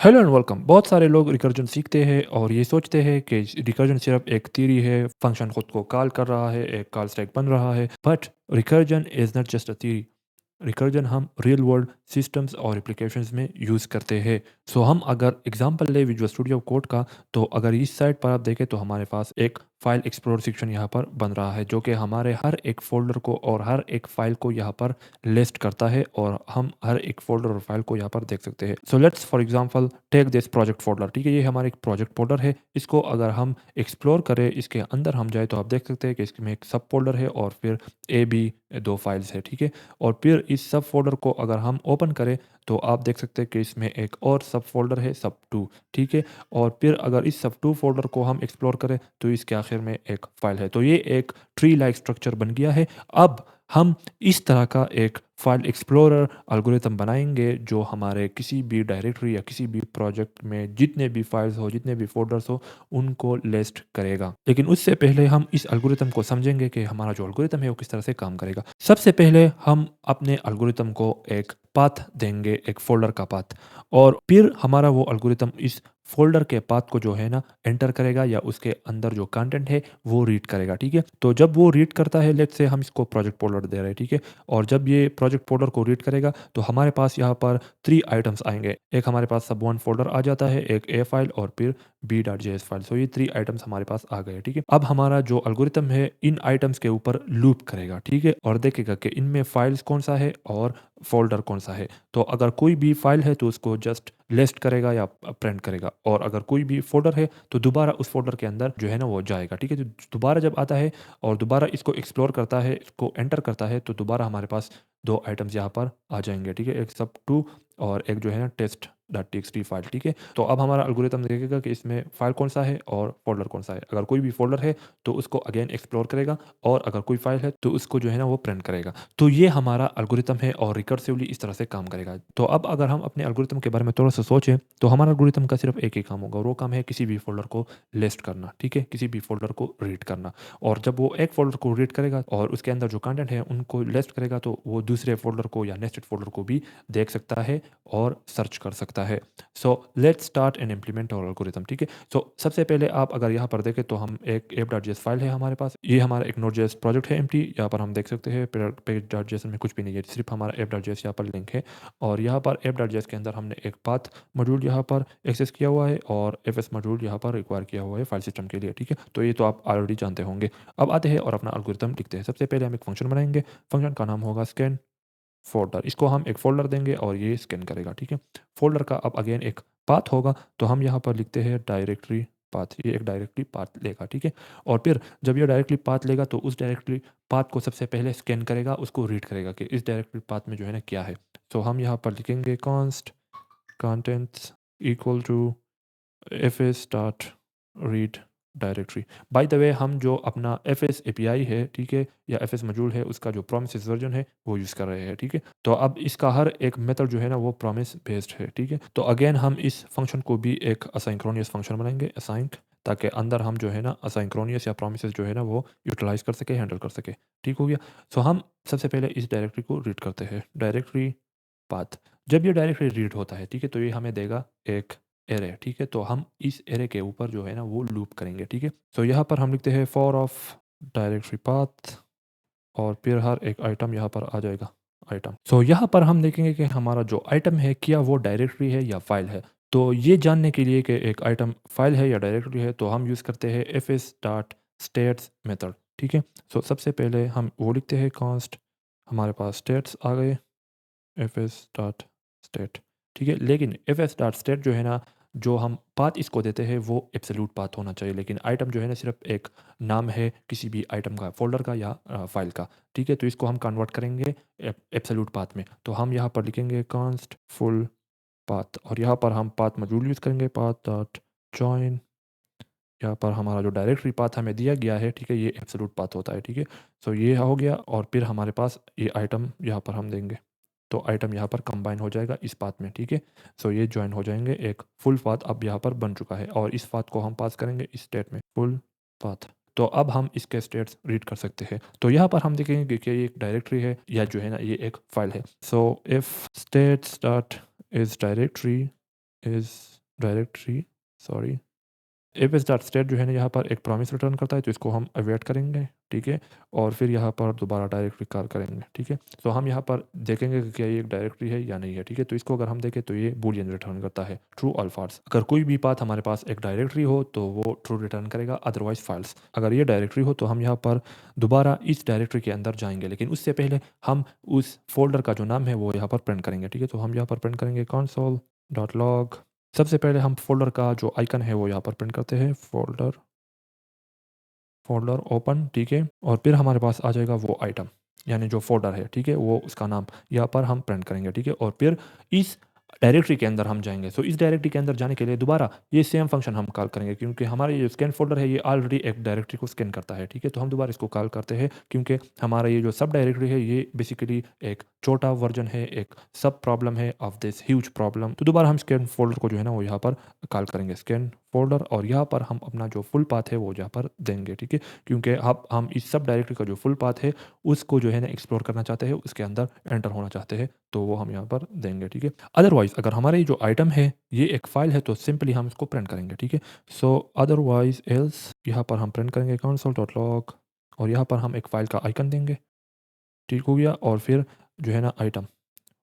Hello and welcome. बहुत सारे लोग रिकर्जन सीखते हैं और ये सोचते हैं कि रिकर्जन सिर्फ एक थ्योरी है, फंक्शन खुद को कॉल कर रहा है, एक कॉल स्टैक बन रहा है। But recursion is not just a theory. Recursion हम रियल वर्ल्ड सिस्टम्स और एप्लीकेशंस में यूज़ करते हैं। सो हम अगर एग्जांपल ले विजुअल स्टूडियो कोड का, तो अगर इस साइड पर आप देखें तो हमारे पास एक फाइल एक्सप्लोर सेक्शन यहाँ पर बन रहा है, जो कि हमारे हर एक फ़ोल्डर को और हर एक फ़ाइल को यहाँ पर लिस्ट करता है और हम हर एक फ़ोल्डर और फाइल को यहाँ पर देख सकते हैं। So let's for example take this project folder. ठीक है, ये हमारा एक प्रोजेक्ट फ़ोल्डर है। इसको अगर हम एक्सप्लोर करें, इसके अंदर हम जाए, तो आप देख सकते हैं कि इसमें एक सब फ़ोल्डर है और फिर ए बी 2 फाइल्स है। ठीक है, और फिर इस सब फ़ोल्डर को अगर हम ओपन करें, तो आप देख सकते हैं कि इसमें एक और सब फ़ोल्डर है, सब2। ठीक है, और फिर अगर इस सब2 फ़ोल्डर को हम एक्सप्लोर करें, तो इसके आखिर में एक फ़ाइल है। तो ये एक ट्री लाइक स्ट्रक्चर बन गया है। अब हम इस तरह का एक फ़ाइल एक्सप्लोरर एल्गोरिथम बनाएँगे, जो हमारे किसी भी डायरेक्टरी या किसी भी प्रोजेक्ट में जितने भी फाइल्स हो, जितने भी फ़ोल्डर्स हो, उनको लिस्ट करेगा। लेकिन उससे पहले हम इस एल्गोरिथम को समझेंगे कि हमारा जो एल्गोरिथम है, वो किस तरह से काम करेगा। सबसे पहले हम अपने एल्गोरिथम को एक पाथ देंगे, एक फ़ोल्डर का पाथ, और फिर हमारा वो एल्गोरिथम इस फ़ोल्डर के पाथ को जो है ना एंटर करेगा, या उसके अंदर जो कंटेंट है वो रीड करेगा। ठीक है? तो जब वो रीड करता है, लेट्स से हम इसको प्रोजेक्ट फ़ोल्डर दे रहे हैं। ठीक है? और जब ये प्रोजेक्ट फ़ोल्डर को रीड करेगा, तो हमारे पास यहाँ पर 3 आइटम्स आएँगे। एक हमारे पास सब1 फ़ोल्डर आ जाता है, एक ए फाइल और फिर b.js फाइल। सो ये 3 आइटम्स हमारे पास आ गए। ठीक है? अब हमारा जो एल्गोरिथम है, इन आइटम्स के ऊपर लूप करेगा। ठीक है? और देखेगा कि इनमें फाइल्स कौन-सा है और फ़ोल्डर कौन-सा है। तो अगर कोई भी फाइल है, तो उसको जस्ट लिस्ट करेगा या प्रिंट करेगा, और अगर कोई भी फ़ोल्डर है, तो दोबारा उस फ़ोल्डर के अंदर जो है ना वो जाएगा। ठीक है? तो दोबारा जब आता है और दोबारा इसको एक्सप्लोर करता है, इसको एंटर करता है, तो दोबारा हमारे पास 2 आइटम्स यहाँ पर आ जाएँगे। ठीक है? एक सब2 और एक जो है ना टेस्ट.txt फाइल। ठीक है? तो अब हमारा एल्गोरिथम देखेगा कि इसमें फाइल कौन-सा है और फ़ोल्डर कौन-सा है। अगर कोई भी फ़ोल्डर है, तो उसको अगेन एक्सप्लोर करेगा, और अगर कोई फाइल है, तो उसको जो है ना वो प्रिंट करेगा। तो ये हमारा एल्गोरिथम है और रिकर्सिवली इस तरह से काम करेगा। तो अब अगर हम अपने एल्गोरिथम के बारे में थोड़ा-सा सोचें, तो हमारा एल्गोरिथम का सिर्फ एक ही काम होगा, और वो काम है किसी भी फ़ोल्डर को लिस्ट करना। ठीक है? किसी भी फ़ोल्डर को रीड करना, और जब वो एक फ़ोल्डर को रीड करेगा और उसके अंदर जो कंटेंट है उनको लिस्ट करेगा, तो वो दूसरे फ़ोल्डर को या नेस्टेड फ़ोल्डर को भी देख सकता है और सर्च कर सकता है। So let's start and implement our algorithm. ठीक है? सो सबसे पहले आप अगर यहाँ पर देखें, तो हम एक app.js फाइल है हमारे पास। ये हमारा एक node.js प्रोजेक्ट है एम्प्टी। यहाँ पर हम देख सकते हैं page.json में कुछ भी नहीं है, सिर्फ हमारा app.js यहाँ पर लिंक है, और यहाँ पर app.js के अंदर हमने एक पाथ मॉड्यूल यहाँ पर एक्सेस किया हुआ है, और fs मॉड्यूल यहाँ पर रिक्वायर किया हुआ है फाइल सिस्टम के लिए। ठीक है? तो ये तो आप ऑलरेडी जानते होंगे। अब आते हैं और अपना एल्गोरिथम लिखते हैं। सबसे पहले हम एक फंक्शन बनाएंगे। फंक्शन का नाम होगा स्कैन फ़ोल्डर। इसको हम एक फ़ोल्डर देंगे और ये स्कैन करेगा। ठीक है? फ़ोल्डर का अब अगेन एक पाथ होगा, तो हम यहाँ पर लिखते हैं डायरेक्टरी पाथ। ये एक डायरेक्टरी पाथ लेगा। ठीक है? और फिर जब ये डायरेक्टली पाथ लेगा, तो उस डायरेक्टरी पाथ को सबसे पहले स्कैन करेगा, उसको रीड करेगा कि इस डायरेक्टरी पाथ में जो है ना क्या है। तो हम यहाँ पर लिखेंगे const contents equal to FS dot read directory. By the way, हम जो अपना एफएस एपीआई है, ठीक है, या एफएस मॉड्यूल है, उसका जो प्रॉमिसेस वर्जन है वो यूज़ कर रहे हैं। ठीक है? तो अब इसका हर एक मेथड जो है ना वो प्रॉमिस बेस्ड है। ठीक है? तो अगेन हम इस फंक्शन को भी एक असाइंक्रोनियस फंक्शन बनाएंगे, असाइन, ताकि अंदर हम जो है ना असाइंक्रोनियस या प्रॉमिसेस जो है ना वो यूटिलाइज कर सके, हैंडल कर सके। ठीक हो गया? सो हम सबसे पहले इस डायरेक्टरी को रीड करते हैं, डायरेक्टरी पाथ। जब ये डायरेक्टली रीड होता है, ठीक है, तो ये हमें देगा एक एरे। ठीक है? तो हम इस एरे के ऊपर जो है ना वो लूप करेंगे। ठीक है? तो यहाँ पर हम लिखते हैं फॉर ऑफ डायरेक्टरी पाथ, और फिर हर एक आइटम यहाँ पर आ जाएगा आइटम। सो यहाँ पर हम देखेंगे कि हमारा जो आइटम है, क्या वो डायरेक्टरी है या फाइल है। तो ये जानने के लिए कि एक आइटम फाइल है या डायरेक्टरी है, तो हम यूज़ करते हैं एफएस डॉट स्टेट्स मेथड। ठीक है? सो सबसे पहले हम वो लिखते हैं कॉन्स्ट, हमारे पास स्टेट्स आ गए, एफएस डॉट स्टेट। ठीक है? लेकिन एफएस डॉट स्टेट जो है ना, जो हम पाथ इसको देते हैं वो एब्सोल्यूट पाथ होना चाहिए, लेकिन आइटम जो है ना सिर्फ एक नाम है किसी भी आइटम का, फ़ोल्डर का या फ़ाइल का। ठीक है? तो इसको हम कन्वर्ट करेंगे एब्सोल्यूट पाथ में। तो हम यहाँ पर लिखेंगे कॉन्स्ट फुल पाथ, और यहाँ पर हम पाथ मॉड्यूल यूज़ करेंगे, पाथ डॉट जॉइन। यहाँ पर हमारा जो डायरेक्टरी पाथ हमें दिया गया है, ठीक है, ये एब्सोल्यूट पाथ होता है। ठीक है? सो ये हो गया, और फिर हमारे पास ये आइटम यहाँ पर हम देंगे। तो आइटम यहाँ पर कंबाइन हो जाएगा इस पाथ में। ठीक है? सो ये जॉइन हो जाएंगे, एक फुल पाथ अब यहाँ पर बन चुका है, और इस पाथ को हम पास करेंगे इस स्टेट में, फुल पाथ। तो अब हम इसके स्टेट्स रीड कर सकते हैं। तो यहाँ पर हम देखेंगे कि ये एक डायरेक्टरी है, या जो है ना ये एक फाइल है। So if states dot is directory, is directory sorry if इस डॉट स्टेट जो है ना यहाँ पर एक प्रॉमिस रिटर्न करता है, तो इसको हम अवेट करेंगे, ठीक है। और फिर यहाँ पर दोबारा डायरेक्टरी कॉल करेंगे, ठीक है। तो हम यहाँ पर देखेंगे कि क्या ये एक डायरेक्टरी है या नहीं है, ठीक है। तो इसको अगर हम देखें तो ये बूलियन रिटर्न करता है, ट्रू और फॉल्स। अगर कोई भी पाथ हमारे पास एक डायरेक्टरी हो तो वो ट्रू रिटर्न करेगा, अदरवाइज फॉल्स। अगर ये डायरेक्टरी हो तो हम यहाँ पर दोबारा इस डायरेक्टरी के अंदर जाएंगे, लेकिन उससे पहले हम उस फोल्डर का जो नाम है वो यहाँ पर प्रिंट करेंगे, ठीक है। तो हम यहाँ पर प्रिंट करेंगे console.log। सबसे पहले हम फ़ोल्डर का जो आइकन है वो यहाँ पर प्रिंट करते हैं, फ़ोल्डर फ़ोल्डर ओपन, ठीक है। और फिर हमारे पास आ जाएगा वो आइटम, यानी जो फ़ोल्डर है, ठीक है, वो उसका नाम यहाँ पर हम प्रिंट करेंगे, ठीक है। और फिर इस डायरेक्टरी के अंदर हम जाएंगे। सो इस डायरेक्टरी के अंदर जाने के लिए दोबारा ये सेम फंक्शन हम कॉल करेंगे, क्योंकि हमारा ये जो स्कैन फ़ोल्डर है ये ऑलरेडी एक डायरेक्टरी को स्कैन करता है, ठीक है। तो हम दोबारा इसको कॉल करते हैं, क्योंकि हमारा ये जो सब डायरेक्टरी है ये बेसिकली एक छोटा वर्जन है, एक सब प्रॉब्लम है ऑफ दिस ह्यूज प्रॉब्लम। तो दोबारा हम स्कैन फ़ोल्डर को जो है ना वो यहाँ पर कॉल करेंगे, स्कैन फ़ोल्डर, और यहाँ पर हम अपना जो फुल पाथ है वो यहाँ पर देंगे, ठीक है। क्योंकि अब हम इस सब डायरेक्टरी का जो फुल पाथ है उसको जो है ना एक्सप्लोर करना चाहते हैं, उसके अंदर एंटर होना चाहते हैं, तो वो हम यहाँ पर देंगे, ठीक है। अदरवाइज़ अगर हमारे जो आइटम है ये एक फ़ाइल है तो सिंपली हम इसको प्रिंट करेंगे, ठीक है। सो अदरवाइज़ एल्स यहाँ पर हम प्रिंट करेंगे console.log, और यहाँ पर हम एक फ़ाइल का आइकन देंगे, ठीक हो गया। और फिर जो है ना आइटम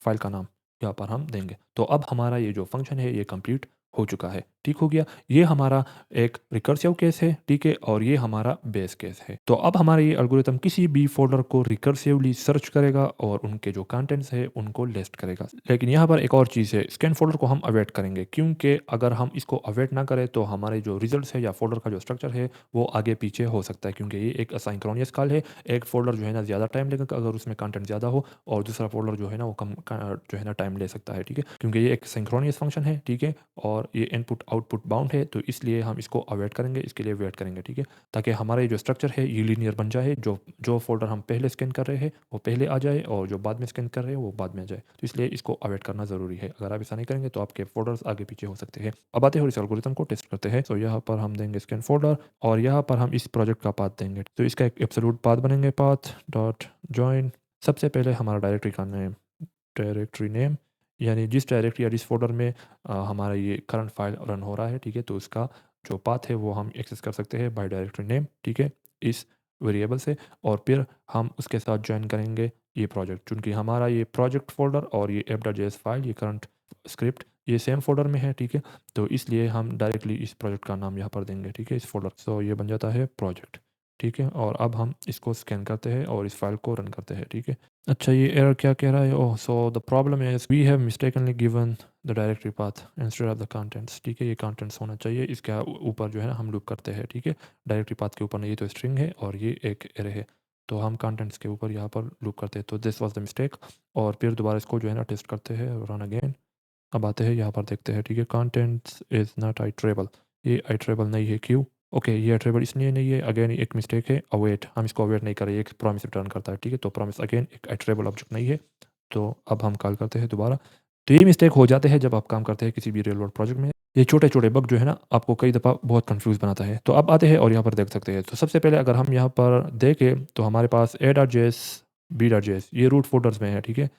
फ़ाइल का नाम यहाँ पर हम देंगे। तो अब हमारा ये जो फ़ंक्शन है ये कंप्लीट हो चुका है, ठीक हो गया। ये हमारा एक रिकर्सिव केस है, ठीक है, और ये हमारा बेस केस है। तो अब हमारा ये एल्गोरिथम किसी भी फ़ोल्डर को रिकर्सिवली सर्च करेगा और उनके जो कंटेंट्स है उनको लिस्ट करेगा। लेकिन यहाँ पर एक और चीज़ है, स्कैन फ़ोल्डर को हम अवॉइड करेंगे, क्योंकि अगर हम इसको अवॉइड ना करें तो हमारे जो रिज़ल्ट्स है या फ़ोल्डर का जो स्ट्रक्चर है वो आगे पीछे हो सकता है, क्योंकि ये एक असिंक्रोनियस कॉल है। एक फ़ोल्डर जो है ना ज़्यादा टाइम लेगा अगर उसमें कंटेंट ज़्यादा हो, और दूसरा फ़ोल्डर जो है ना वो कम जो है ना टाइम ले सकता है, ठीक है। क्योंकि ये एक सिंक्रोनियस फंक्शन है, ठीक है, और ये इनपुट आउटपुट बाउंड है, तो इसलिए हम इसको अवॉइड करेंगे, इसके लिए वेट करेंगे, ठीक है। ताकि हमारा ये जो स्ट्रक्चर है ये लीनियर बन जाए, जो जो फ़ोल्डर हम पहले स्कैन कर रहे हैं वो पहले आ जाए, और जो बाद में स्कैन कर रहे हैं वो बाद में आ जाए। तो इसलिए इसको अवॉइड करना ज़रूरी है। अगर आप ऐसा नहीं करेंगे तो आपके फ़ोल्डर्स आगे पीछे हो सकते हैं। अब आते हैं और इस एल्गोरिथम को टेस्ट करते हैं। तो यहाँ पर हम देंगे स्कैन फ़ोल्डर, और यहाँ पर हम इस प्रोजेक्ट का पाथ देंगे। तो इसका एक एब्सोल्यूट पाथ बनेंगे, पाथ डॉट जॉइन। सबसे पहले हमारा डायरेक्टरी नेम, यानी जिस डायरेक्टरी या जिस फ़ोल्डर में हमारा ये करंट फाइल रन हो रहा है, ठीक है, तो उसका जो पाथ है वो हम एक्सेस कर सकते हैं बाय डायरेक्टरी नेम, ठीक है, इस वेरिएबल से। और फिर हम उसके साथ जॉइन करेंगे ये प्रोजेक्ट, चूँकि हमारा ये प्रोजेक्ट फ़ोल्डर और ये app.js फाइल, ये करंट स्क्रिप्ट ये सेम फ़ोल्डर में है, ठीक है। तो इसलिए हम डायरेक्टली इस प्रोजेक्ट का नाम यहाँ पर देंगे, ठीक है, इस फ़ोल्डर। सो ये बन जाता है प्रोजेक्ट, ठीक है। और अब हम इसको स्कैन करते हैं और इस फाइल को रन करते हैं, ठीक है। अच्छा, ये एरर क्या कह रहा है? Oh, so the problem is we have mistakenly given the directory path instead of the contents, ठीक है। ये कंटेंट्स होना चाहिए, इसके ऊपर जो है ना हम लूप करते हैं, ठीक है। डायरेक्टरी पाथ के ऊपर नहीं, ये तो स्ट्रिंग है और ये एक एरे है, तो हम कंटेंट्स के ऊपर यहाँ पर लूप करते हैं। तो दिस वाज द मिस्टेक, और फिर दोबारा इसको जो है ना टेस्ट करते हैं, रन अगेन। अब आते हैं यहाँ पर देखते हैं, ठीक है, कंटेंट्स इज़ नॉट आइटरेबल, ये आइटरेबल नहीं है, क्यों? ओके, ये आइटरेबल इसलिए नहीं है, अगेन एक मिस्टेक है, अवेट, हम इसको अवेट नहीं कर रहे, एक प्रॉमिस रिटर्न करता है, ठीक है। तो प्रॉमिस अगेन एक आइटरेबल ऑब्जेक्ट नहीं है। तो अब हम कॉल करते हैं दोबारा। तो ये मिस्टेक हो जाते हैं जब आप काम करते हैं किसी भी रियल वर्ल्ड प्रोजेक्ट में। ये छोटे-छोटे बग जो है ना आपको कई दफ़ा बहुत कन्फ्यूज़ बनाता है। तो अब आते हैं और यहाँ पर देख सकते हैं। तो सबसे पहले अगर हम यहाँ पर देखें तो हमारे पास a.js, b.js ये रूट फ़ोल्डर्स में है, ठीक है।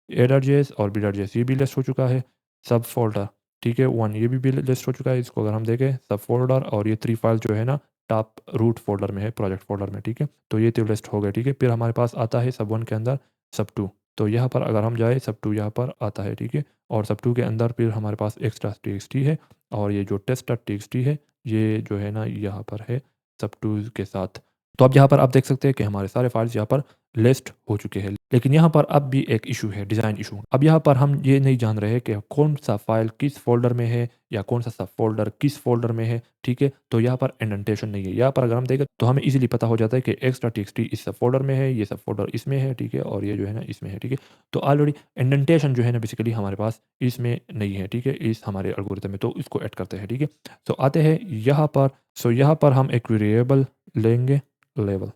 a.js और b.js ये भी लिस्ट हो चुका है। सब फ़ोल्डर, ठीक है, 1 ये भी लिस्ट हो चुका है। इसको अगर हम देखें सब फ़ोल्डर, और ये 3 फाइल जो है ना टॉप रूट फ़ोल्डर में है, प्रोजेक्ट फ़ोल्डर में, ठीक है। तो ये तो लिस्ट हो गए, ठीक है। फिर हमारे पास आता है सब 1 के अंदर सब 2, तो यहाँ पर अगर हम जाए सब 2 यहाँ पर आता है, ठीक है। और सब 2 के अंदर फिर हमारे पास extra.txt है, और ये जो test.txt है ये जो है ना यहाँ पर है सब 2 के साथ। तो अब यहाँ पर आप देख सकते हैं कि हमारे सारे फाइल्स यहाँ पर लिस्ट हो चुके हैं। लेकिन यहाँ पर अब भी एक इशू है, डिज़ाइन इशू। अब यहाँ पर हम ये नहीं जान रहे कि कौन सा फाइल किस फ़ोल्डर में है, या कौन सा सब फ़ोल्डर किस फ़ोल्डर में है, ठीक है। तो यहाँ पर इंडेंटेशन नहीं है। यहाँ पर अगर हम देखें तो हमें ईज़िली पता हो जाता है कि extra.txt इस सब फ़ोल्डर में है, ये सब फ़ोल्डर इसमें है, ठीक है, और ये जो है ना इसमें है, ठीक है। तो ऑलरेडी इंडेंटेशन जो है ना बेसिकली हमारे पास इसमें नहीं है, ठीक है, इस हमारे एल्गोरिथम में। तो इसको ऐड करते हैं, ठीक है। तो आते हैं यहाँ पर। सो यहाँ पर हम एक वेरिएबल लेंगे, लेवल,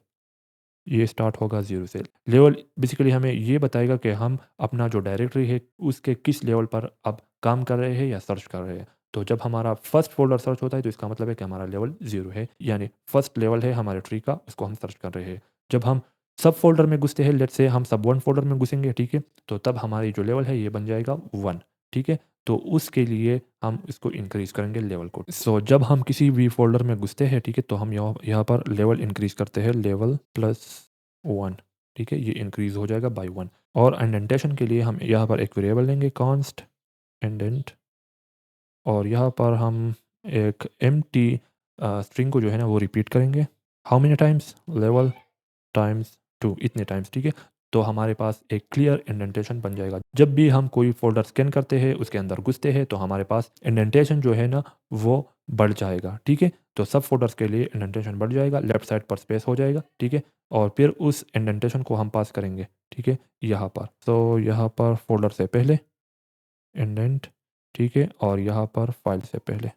ये स्टार्ट होगा 0 से। लेवल बेसिकली हमें ये बताएगा कि हम अपना जो डायरेक्टरी है उसके किस लेवल पर अब काम कर रहे हैं या सर्च कर रहे हैं। तो जब हमारा फर्स्ट फ़ोल्डर सर्च होता है तो इसका मतलब है कि हमारा लेवल 0 है, यानी फर्स्ट लेवल है हमारे ट्री का, उसको हम सर्च कर रहे हैं। जब हम सब फ़ोल्डर में घुसते हैं, लेट्स से हम सब 1 फ़ोल्डर में घुसेंगे, ठीक है, तो तब हमारी जो लेवल है ये बन जाएगा 1, ठीक है। तो उसके लिए हम इसको इंक्रीज़ करेंगे लेवल को। सो जब हम किसी भी फ़ोल्डर में घुसते हैं, ठीक है? तो हम यहाँ यहाँ पर लेवल इंक्रीज़ करते हैं, लेवल +1, ठीक है? ये इंक्रीज़ हो जाएगा बाय 1। और इंडेंटेशन के लिए हम यहाँ पर एक वेरिएबल लेंगे, कॉन्स्ट इंडेंट, और यहाँ पर हम एक एम्प्टी स्ट्रिंग को जो है ना वो रिपीट करेंगे। How many times? Level times 2, इतने टाइम्स, ठीक है? तो हमारे पास एक क्लियर इंडेंटेशन बन जाएगा। जब भी हम कोई फ़ोल्डर स्कैन करते हैं, उसके अंदर घुसते हैं, तो हमारे पास इंडेंटेशन जो है ना वो बढ़ जाएगा, ठीक है? तो सब फ़ोल्डर्स के लिए इंडेंटेशन बढ़ जाएगा, लेफ्ट साइड पर स्पेस हो जाएगा, ठीक है? और फिर उस इंडेंटेशन को हम पास करेंगे, ठीक है? यहाँ पर। तो यहाँ पर फ़ोल्डर से पहले इंडेंट, ठीक है? और यहाँ पर फाइल से पहले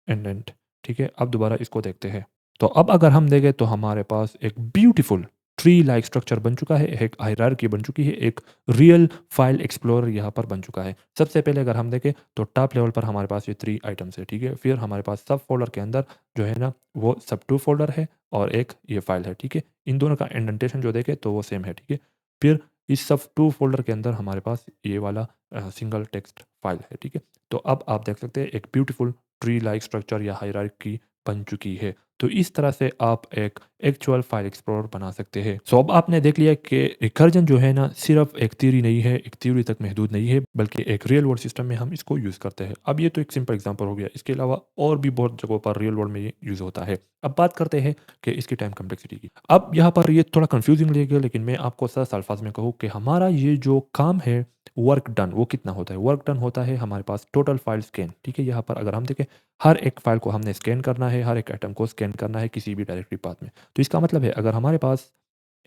इंडेंट, ठीक है? अब दोबारा इसको देखते हैं। तो अब अगर हम देखें तो हमारे पास एक ब्यूटीफुल ट्री लाइक स्ट्रक्चर बन चुका है, एक हायरार्की बन चुकी है, एक रियल फाइल एक्सप्लोरर यहाँ पर बन चुका है। सबसे पहले अगर हम देखें तो टॉप लेवल पर हमारे पास ये 3 आइटम्स है, ठीक है? फिर हमारे पास सब फ़ोल्डर के अंदर जो है ना वो सब2 फ़ोल्डर है और एक ये फाइल है, ठीक है? इन दोनों का इंडेंटेशन जो देखें तो वो सेम है, ठीक है? फिर इस सब2 फ़ोल्डर के अंदर हमारे पास ये वाला सिंगल टेक्स्ट फाइल है, ठीक है? तो अब आप देख सकते हैं एक ब्यूटीफुल ट्री लाइक स्ट्रक्चर या हायरार्की बन चुकी है। तो इस तरह से आप एक एक्चुअल फाइल एक्सप्लोरर बना सकते हैं। सो अब आपने देख लिया कि रिकर्जन जो है ना सिर्फ एक थ्योरी नहीं है, एक थ्योरी तक महदूद नहीं है, बल्कि एक रियल वर्ल्ड सिस्टम में हम इसको यूज़ करते हैं। अब ये तो एक सिंपल एग्जांपल हो गया, इसके अलावा और भी बहुत जगहों पर रियल वर्ल्ड में ये यूज़ होता है। अब बात करते हैं कि इसकी टाइम कम्प्लेक्सिटी की। अब यहाँ पर ये थोड़ा कन्फ्यूजिंग लगेगा, लेकिन मैं आपको सरल अल्फाज में कहूँ कि हमारा ये जो काम है वर्क डन वो कितना होता है? वर्क डन होता है हमारे पास टोटल फाइल स्कैन, ठीक है? यहाँ पर अगर हम देखें हर एक फ़ाइल को हमने स्कैन करना है, हर एक आइटम को स्कैन करना है किसी भी डायरेक्टरी पाथ में। तो इसका मतलब है अगर हमारे पास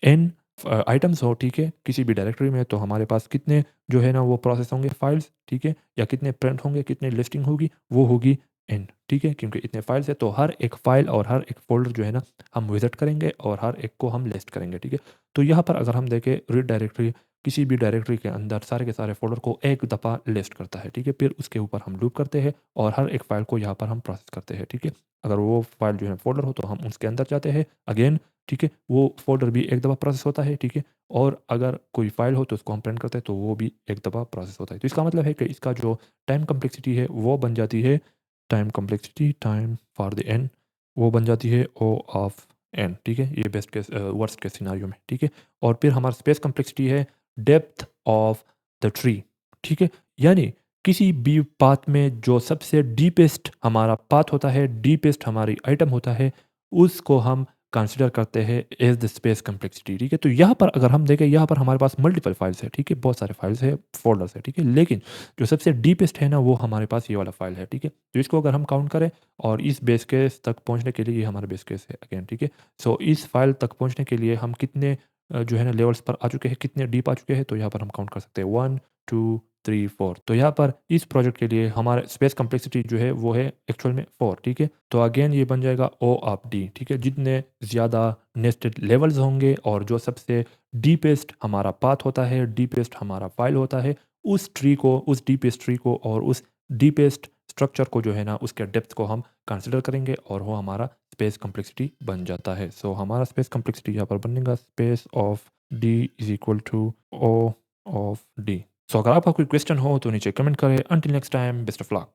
n आइटम्स हो, ठीक है? किसी भी डायरेक्टरी में, तो हमारे पास कितने जो है ना वो प्रोसेस होंगे फाइल्स, ठीक है? या कितने प्रिंट होंगे, कितने लिस्टिंग होगी, वो होगी n, ठीक है? क्योंकि इतने फाइल्स है तो हर एक फ़ाइल और हर एक फ़ोल्डर जो है ना हम विज़िट करेंगे और हर एक को हम लिस्ट करेंगे, ठीक है? तो यहाँ पर अगर हम देखें रीड डायरेक्टरी किसी भी डायरेक्टरी के अंदर सारे के सारे फ़ोल्डर को एक दफ़ा लिस्ट करता है, ठीक है? फिर उसके ऊपर हम लूप करते हैं और हर एक फ़ाइल को यहाँ पर हम प्रोसेस करते हैं, ठीक है? अगर वो फ़ाइल जो है फ़ोल्डर हो तो हम उसके अंदर जाते हैं अगेन, ठीक है? वो फ़ोल्डर भी एक दफ़ा प्रोसेस होता है, ठीक है? और अगर कोई फ़ाइल हो तो उसको हम प्रिंट करते हैं तो वो भी एक दफ़ा प्रोसेस होता है। तो इसका मतलब है कि इसका जो टाइम कम्प्लेक्सिटी है वो बन जाती है time complexity, time for the n, वो बन जाती है O ऑफ n, ठीक है? ये best case worst case scenario में, ठीक है? और फिर हमारा स्पेस कम्प्लेक्सिटी है डेप्थ ऑफ द ट्री, ठीक है? यानी किसी भी पाथ में जो सबसे डीपेस्ट हमारा पाथ होता है, डीपेस्ट हमारी आइटम होता है, उसको हम कंसीडर करते हैं एज द स्पेस कम्प्लेक्सिटी, ठीक है? तो यहाँ पर अगर हम देखें यहाँ पर हमारे पास मल्टीपल फाइल्स है, ठीक है? बहुत सारे फाइल्स है, फोल्डर्स है, ठीक है? लेकिन जो सबसे डीपेस्ट है ना वो हमारे पास ये वाला फाइल है, ठीक है? तो इसको अगर हम काउंट करें और इस बेस केस तक पहुँचने के लिए ये हमारा बेस केस है अगेन, ठीक है? सो इस फाइल तक पहुँचने के लिए हम कितने जो है ना लेवल्स पर आ चुके हैं, कितने डीप आ चुके हैं, तो यहाँ पर हम काउंट कर सकते हैं 1, 2, 3, 4। तो यहाँ पर इस प्रोजेक्ट के लिए हमारा स्पेस कम्प्लेक्सिटी जो है वो है एक्चुअल में 4, ठीक है? तो अगेन ये बन जाएगा O ऑफ D, ठीक है? जितने ज़्यादा नेस्टेड लेवल्स होंगे और जो सबसे डीपेस्ट हमारा पाथ होता है, डीपेस्ट हमारा फाइल होता है, उस ट्री को, उस डीपेस्ट ट्री को और उस डीपेस्ट स्ट्रक्चर को जो है ना उसके डेप्थ को हम कंसिडर करेंगे और वो हमारा स्पेस कम्प्लेक्सिटी बन जाता है। सो हमारा स्पेस कम्प्लेक्सिटी यहाँ पर बनेगा space of D is equal to O of D। So अगर आपका कोई क्वेश्चन हो तो नीचे कमेंट करें। Until next time, best of luck.